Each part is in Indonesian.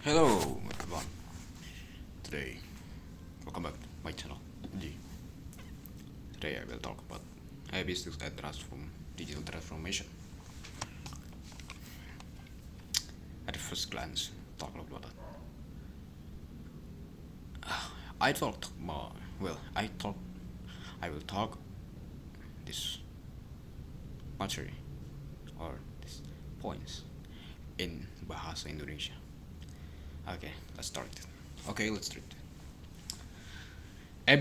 Hello everyone. Today, welcome back to my channel. Today I will talk about business and digital transformation. At first glance, talk about that. I thought more. Well, I thought I will talk this material or these points in bahasa Indonesia. Okay, let's start. Let's start.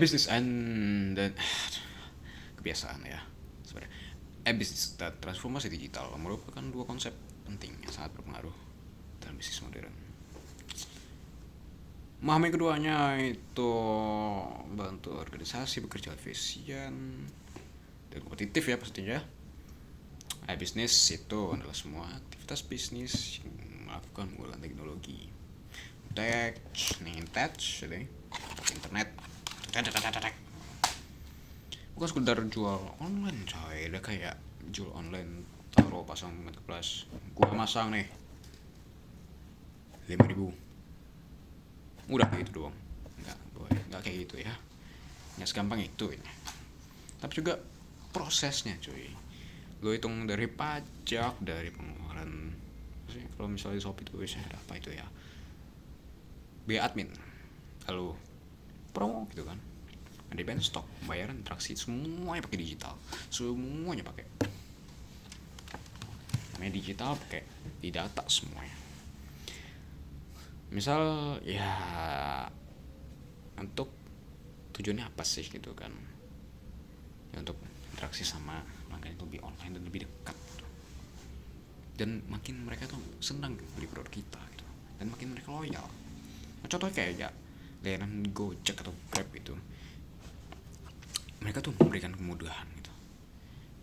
Business and then kebiasaan ya sebenarnya. Business dan transformasi digital merupakan dua konsep penting yang sangat berpengaruh dalam bisnis modern. Memahami keduanya itu bantu organisasi bekerja efisien dan kompetitif ya pastinya. Bisnis itu adalah semua aktivitas bisnis yang melakukan penggunaan teknologi, internet, bukan sekedar jual online coy. Udah kayak jual online, taruh pasang marketplace, gua masang nih 5.000, udah kayak gitu doang. Nggak kayak gitu ya, nggak segampang itu ini. Tapi juga prosesnya cuy, lo hitung dari pajak, dari pengeluaran. Kalau misalnya di Shopee itu ada apa itu ya, biaya admin, lalu promo gitu kan, ada event stok, bayaran, interaksi, semuanya pakai digital, semuanya pakai namanya digital, pakai di data semuanya. Misal ya, untuk tujuannya apa sih gitu kan, ya untuk interaksi sama pelanggan itu lebih online dan lebih dekat, dan makin mereka tuh senang beli produk kita gitu, dan makin mereka loyal. Nah, contohnya kayak ya layanan Gojek atau Grab itu, mereka tuh memberikan kemudahan gitu,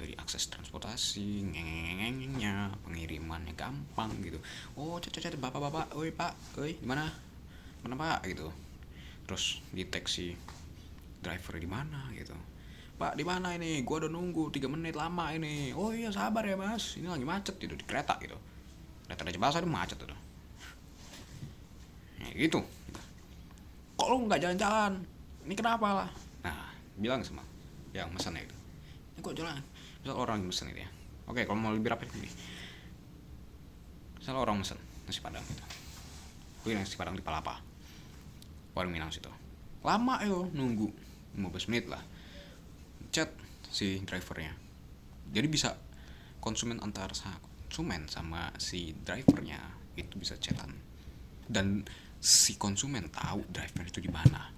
dari akses transportasi, ngengengengnya, pengirimannya gampang gitu. Oh, cacat bapak-bapak, oi pak, oi mana pak gitu. Terus deteksi driver di mana gitu. Pak di mana ini? Gua udah nunggu 3 menit lama ini. Oh iya sabar ya mas, ini lagi macet gitu di kereta gitu. Kereta Raja Basa itu macet tuh. Ya, gitu. Kok lu nggak jalan-jalan? Ini kenapa lah? Nah, bilang sama yang mesennya itu. Ini kok jalan? Misal orang mesen itu ya. Oke, kalau mau lebih rapi nih. Misal orang mesen nasi padang gitu. Gue nasi padang di Palapa, warung Minang situ. Lama yo nunggu 15 menit lah. Chat si drivernya. Jadi bisa konsumen antar konsumen sama si drivernya itu bisa chatan. Dan si konsumen tahu driver itu di mana.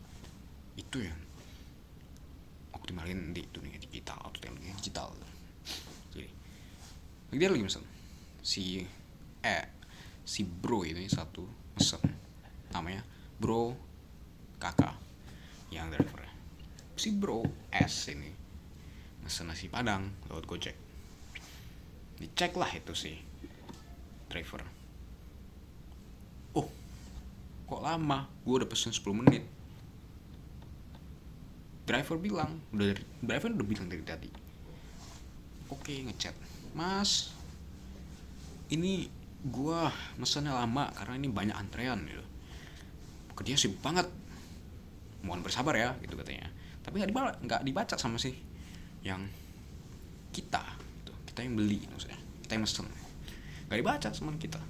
Itu yang optimalin di dunia digital atau teknologi digital. Jadi dia lagi mesen si si bro ini satu mesen, namanya bro kakak yang drivernya. Si bro S ini mesen nasi padang lewat Gojek. Dicek lah itu si driver. Oh, kok lama? Gue udah pesen 10 menit. Driver udah bilang dari tadi. Oke, ngechat. Mas, ini gue mesennya lama karena ini banyak antrean gitu. Kerjanya sibuk banget. Mohon bersabar ya, gitu katanya. Tapi nggak dibaca sama sih yang kita, gitu. Kita yang beli maksudnya. Kita yang mesen. Nggak dibaca sama kita.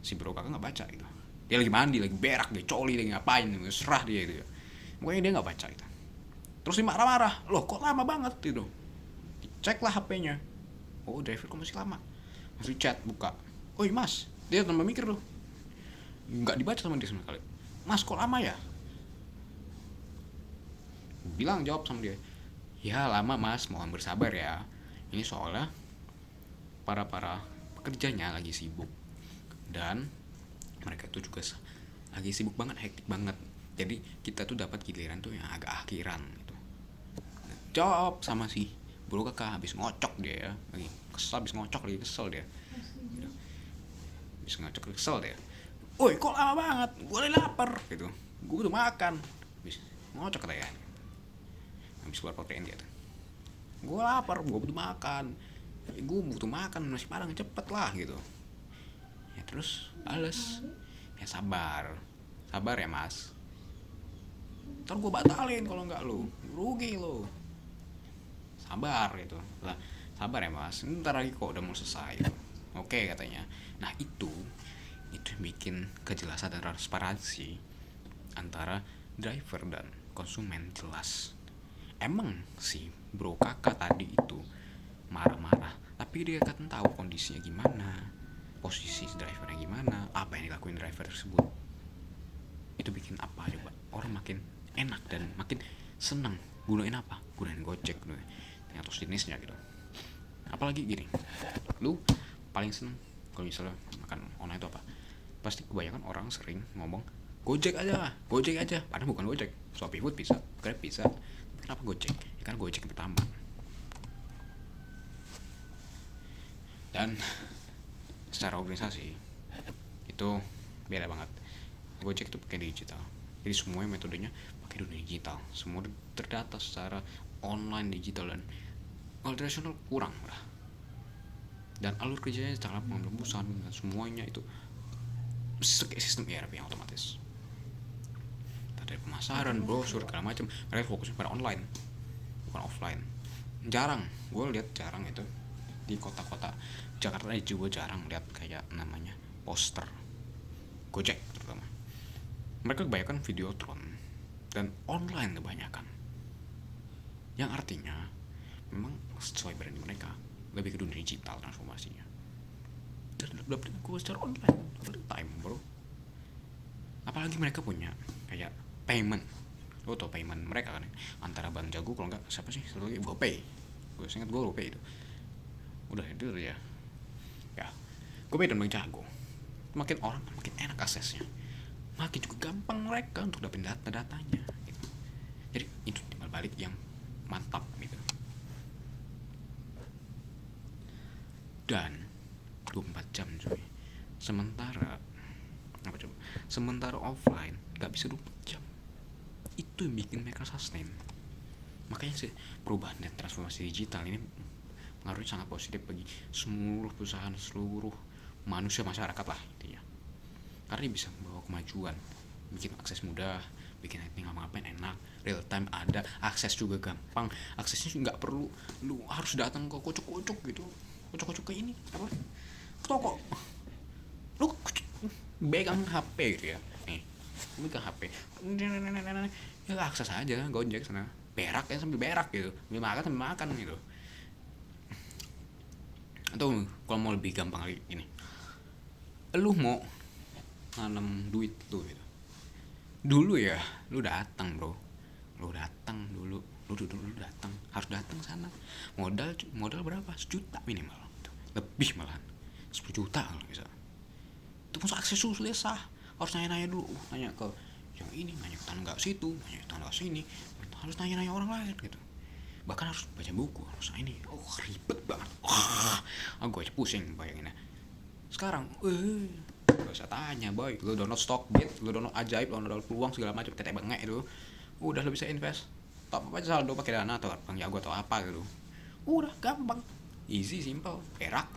Si bro kakak nggak baca gitu. Dia lagi mandi, lagi berak, dia coli, lagi ngapain, serah dia gitu. Pokoknya dia nggak baca itu. Terus dia marah-marah, loh kok lama banget gitu. Cek lah HP-nya. Oh, driver kok masih lama. Masih chat, buka. Oi mas, dia tambah mikir loh. Nggak dibaca sama dia sama sekali. Mas kok lama ya? Jawab sama dia. Ya lama mas, mohon bersabar ya. Ini soalnya para pekerjanya lagi sibuk. Dan mereka tuh juga lagi sibuk banget, hektik banget. Jadi kita tuh dapat giliran tuh yang agak akhiran gitu. Jawab sama si bro kakak, habis ngocok dia ya, lagi kesel, habis ngocok lagi kesel dia gitu. Habis ngocok kesel dia. Woi kok lama banget, gue lagi lapar gitu, gue butuh makan. Habis ngocok katanya, habis keluar protein dia tuh. Gue lapar, gue butuh makan. Gue butuh makan nasi padang cepet lah gitu. Ya terus balas, Ya sabar ya mas, ntar gue batalin kalau nggak lu, rugi lo. Sabar gitu lah, sabar ya mas, ntar lagi kok udah mau selesai gitu. Oke katanya. Nah itu bikin kejelasan dan transparansi antara driver dan konsumen jelas. Emang si bro kakak tadi itu marah-marah, tapi dia kan tahu kondisinya gimana, posisi drivernya gimana, apa yang dilakuin driver tersebut. Itu bikin apa coba, orang makin enak dan makin senang gunain apa, gunain Gojek atau jenisnya gitu. Apalagi gini, lu paling seneng kalau misalnya makan online itu apa? Pasti kebanyakan orang sering ngomong Gojek aja, padahal bukan Gojek. Shopee Food bisa, Grab bisa, tapi kenapa Gojek? Ya kan Gojek yang pertama. Dan secara organisasi itu beda banget. Gojek itu pakai digital, jadi semua metodenya pakai dunia digital, semua terdata secara online digital, dan kalau tradisional kurang lah. Dan alur kerjanya, cara pengambilan perusahaan dan semuanya itu sistem ERP yang otomatis. Dari pemasaran, brosur, segala macam, mereka fokusnya pada online bukan offline. Jarang jarang itu di kota-kota Jakarta juga jarang lihat kayak namanya poster Gojek terutama. Mereka kebanyakan videotron dan online kebanyakan, yang artinya memang sesuai brand mereka, lebih ke dunia digital transformasinya. Dan dapat gue secara online real time bro. Apalagi mereka punya kayak payment. Lo tau payment mereka kan, antara Bank Jago, kalau nggak siapa sih satu lagi, GoPay. Gue ingat gue GoPay itu udah itu ya. GoPay dan Bank Jago, makin orang makin enak aksesnya, makin juga gampang mereka untuk dapetin data-datanya gitu. Jadi itu timbal balik yang mantap gitu. Dan 24 jam cuy. Sementara offline gak bisa 24 jam. Itu yang bikin mereka sustain. Makanya sih perubahan dan transformasi digital ini pengaruhnya sangat positif bagi seluruh perusahaan, seluruh manusia, masyarakat lah intinya. Karena dia bisa membawa kemajuan, bikin akses mudah, bikin ngapa-ngapain enak, real time ada, akses juga gampang. Aksesnya nggak perlu lu harus datang ke kocok-kocok gitu, kocok-kocok ke ini apa, ke toko. Lu pegang HP gitu ya, nih lu pegang HP, ya akses aja Gojek sana, berak ya sambil berak gitu, sambil makan gitu. Atau kalau mau lebih gampang lagi ini, lu mau nanam duit lu gitu, dulu ya lu datang bro, lu datang dulu, lu datang, harus datang sana, modal berapa, 1 juta minimal gitu. Lebih malahan 10 juta kalau bisa. Itu masuk akses susah, harus nanya-nanya dulu, nanya ke yang ini, nanya ke tetangga situ, nanya ke tetangga sini, harus nanya-nanya orang lain gitu, bahkan harus baca buku, harus ini, ribet banget. Gue aja pusing bayanginnya. Sekarang gak usah tanya boy, lu download Stockbit, lu download Ajaib, lu download Peluang segala macam, tetek bengek itu, udah lu bisa invest. Top apa aja saldo pakai Dana atau Bank Jago atau apa gitu, udah gampang, easy, simple.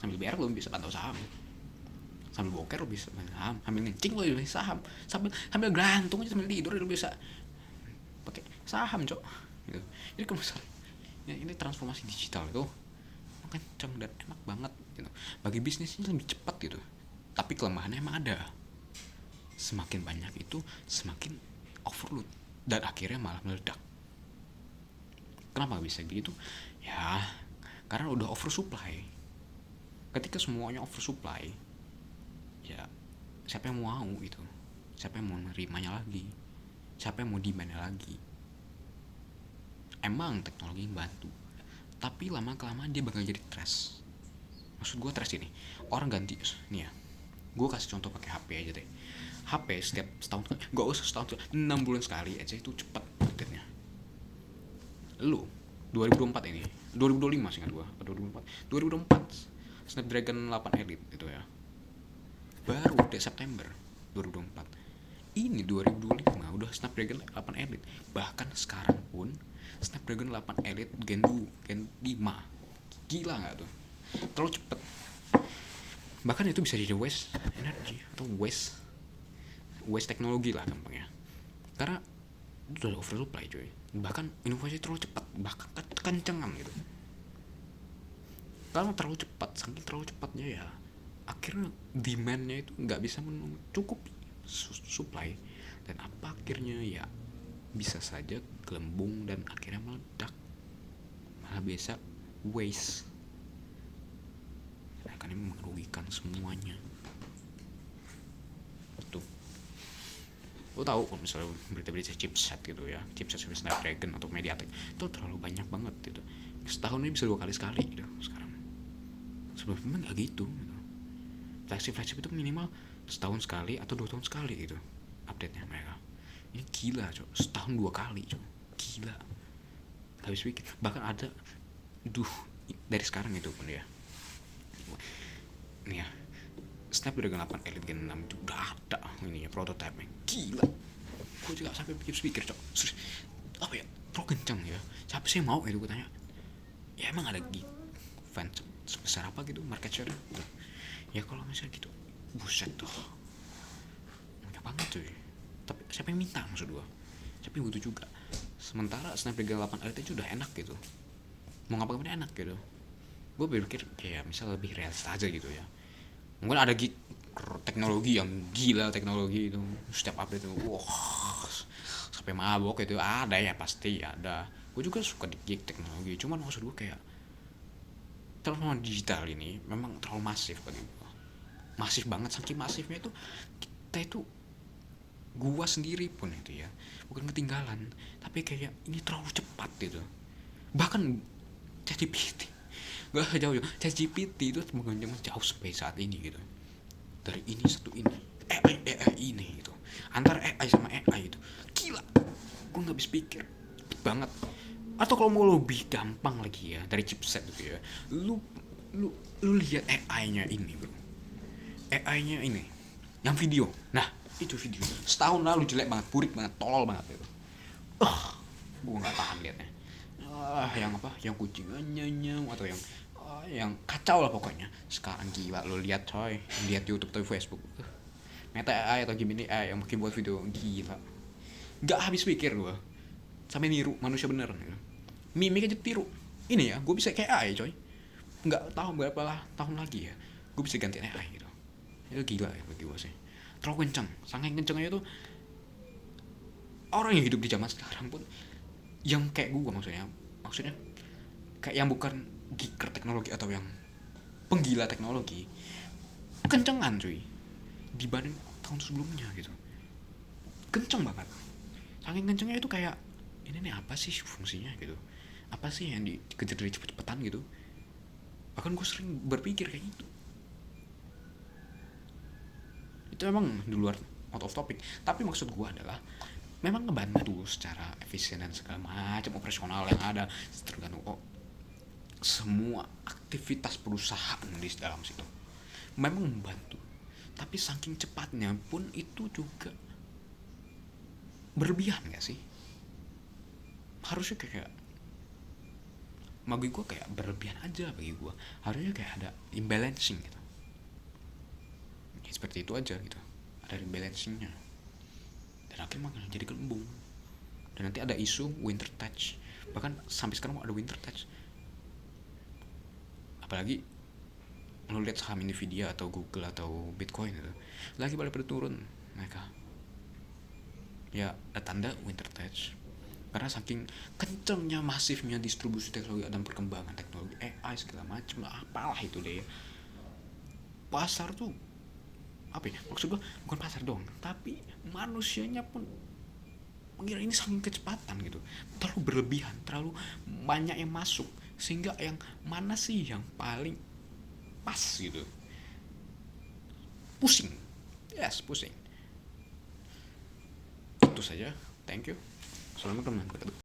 Sambil berak lu bisa pantau saham, sambil boker lu bisa main saham, sambil ngencing lu bisa saham, sambil gelantung aja sambil tidur lu bisa pakai saham cok gitu. Jadi kalau misalnya ya, ini transformasi digital itu kenceng dan enak banget gitu. Bagi bisnisnya lebih cepat gitu. Tapi kelemahannya emang ada. Semakin banyak itu semakin overload dan akhirnya malah meledak. Kenapa bisa begitu? Ya, karena udah oversupply. Ketika semuanya oversupply, ya siapa yang mau itu? Siapa yang mau nerimanya lagi? Siapa yang mau demandnya lagi? Emang teknologi bantu, tapi lama-kelamaan dia bakal jadi trash. Maksud gue trash ini, orang ganti nih ya, gue kasih contoh pakai HP aja deh. HP setiap setahun, gak usah setahun, 6 bulan sekali aja itu cepet update-nya. Lu 2024 ini, 2025 sih kan gue, 2024 Snapdragon 8 Elite itu ya, baru di September 2024. Ini 2025 udah Snapdragon 8 Elite. Bahkan sekarang pun Snapdragon 8 Elite Gen 2, Gen 5. Gila gak tuh? Terlalu cepet. Bahkan itu bisa jadi waste energy atau waste waste teknologi lah gampangnya, karena itu udah oversupply cuy, bahkan inovasi terlalu cepat, bahkan kencengan gitu. Karena terlalu cepat, saking terlalu cepatnya ya akhirnya demandnya itu nggak bisa cukup supply, dan apa akhirnya ya bisa saja gelembung dan akhirnya meledak, malah bisa waste. Nah, kan ini merugikan semuanya. Betul. Lo tahu kalau misalnya berita-berita chipset gitu ya, chipset Snapdragon atau MediaTek itu terlalu banyak banget gitu, setahun ini bisa 2 kali sekali gitu sekarang. Sebelumnya nggak gitu. Flagship itu minimal setahun sekali atau 2 tahun sekali gitu update nya mereka. Ini gila cok, setahun 2 kali cok, gila, gak habis pikir. Bahkan ada dari sekarang itu pun ya, nih ya, Snapdragon 8 Elite Gen 6 itu udah ada ini ya prototype nya, gila. Gue juga sampai pikir speaker cok, apa ya, terlalu kencang ya, siapa sih yang mau itu gue tanya. Ya emang ada fans sebesar apa gitu market share ya kalau misalnya gitu, buset tuh banyak banget tuh. Tapi siapa yang minta, maksud gua, siapa yang butuh juga. Sementara Snapdragon 8 Elite itu udah enak gitu, mau ngapa-ngapain enak gitu. Gue berpikir kayak misal lebih realistis aja gitu ya, mungkin ada teknologi yang gila, teknologi itu setiap update itu wah sampai mabok itu ada ya, pasti ada. Gue juga suka di gig teknologi, cuman maksud gue kayak transformasi digital ini memang terlalu masif bagi gue, masif banget, saking masifnya itu kita itu, gua sendiri pun itu ya bukan ketinggalan, tapi kayak ini terlalu cepat gitu. Bahkan ChatGPT gak jauh, ChatGPT itu mengenjang jauh sampai saat ini gitu, dari ini satu ini AI ini gitu, antara AI sama AI itu gila, gua nggak bisa pikir banget. Atau kalau mau lebih gampang lagi ya, dari chipset gitu ya, lu lu lu lihat AI-nya ini bro, AI-nya ini yang video. Nah, itu video setahun lalu jelek banget, burik banget, tolol banget itu. Gue nggak tahan liatnya. Yang apa? Yang kucingannya nyam atau yang kacau lah pokoknya. Sekarang gila lo lihat coy, lihat YouTube atau Facebook. Meta AI atau Gemini AI yang mungkin buat video gila. Gak habis pikir gue, sampai niru manusia bener. Mimik aja tiru. Ini ya, gue bisa kayak AI coy. Nggak tahu berapa lah tahun lagi ya, gue bisa ganti AI gitu. Itu gila ya bagi gue sih, terlalu kencang, saking kencangnya itu orang yang hidup di zaman sekarang pun, yang kayak gue maksudnya kayak yang bukan geeker teknologi atau yang penggila teknologi, kencengan cuy dibanding tahun sebelumnya gitu, kenceng banget. Saking kencengnya itu kayak ini nih apa sih fungsinya gitu, apa sih yang dikejar dari cepet-cepetan gitu. Bahkan gue sering berpikir kayak gitu. Itu emang di luar out of topic, tapi maksud gue adalah memang ngebantu secara efisien dan segala macam operasional yang ada, tergantung semua aktivitas perusahaan di dalam situ memang membantu. Tapi saking cepatnya pun itu juga berlebihan gak sih? Harusnya kayak bagi gue kayak berlebihan aja, bagi gue harusnya kayak ada imbalancing gitu ya, seperti itu aja gitu, ada imbalancingnya, dan akhirnya malah jadi gelembung. Dan nanti ada isu winter touch, bahkan sampai sekarang ada winter touch. Apalagi lo lihat saham Nvidia atau Google atau Bitcoin gitu, lagi pada turun mereka, ya ada tanda winter touch. Karena saking kencengnya masifnya distribusi teknologi dan perkembangan teknologi AI segala macam lah, apalah itu deh. Pasar tuh apa ya, maksud gue bukan pasar doang, tapi manusianya pun mengira ini saking kecepatan gitu, terlalu berlebihan, terlalu banyak yang masuk, sehingga yang mana sih yang paling pas gitu, pusing. Pusing. Itu saja, thank you, assalamualaikum warahmatullahi wabarakatuh.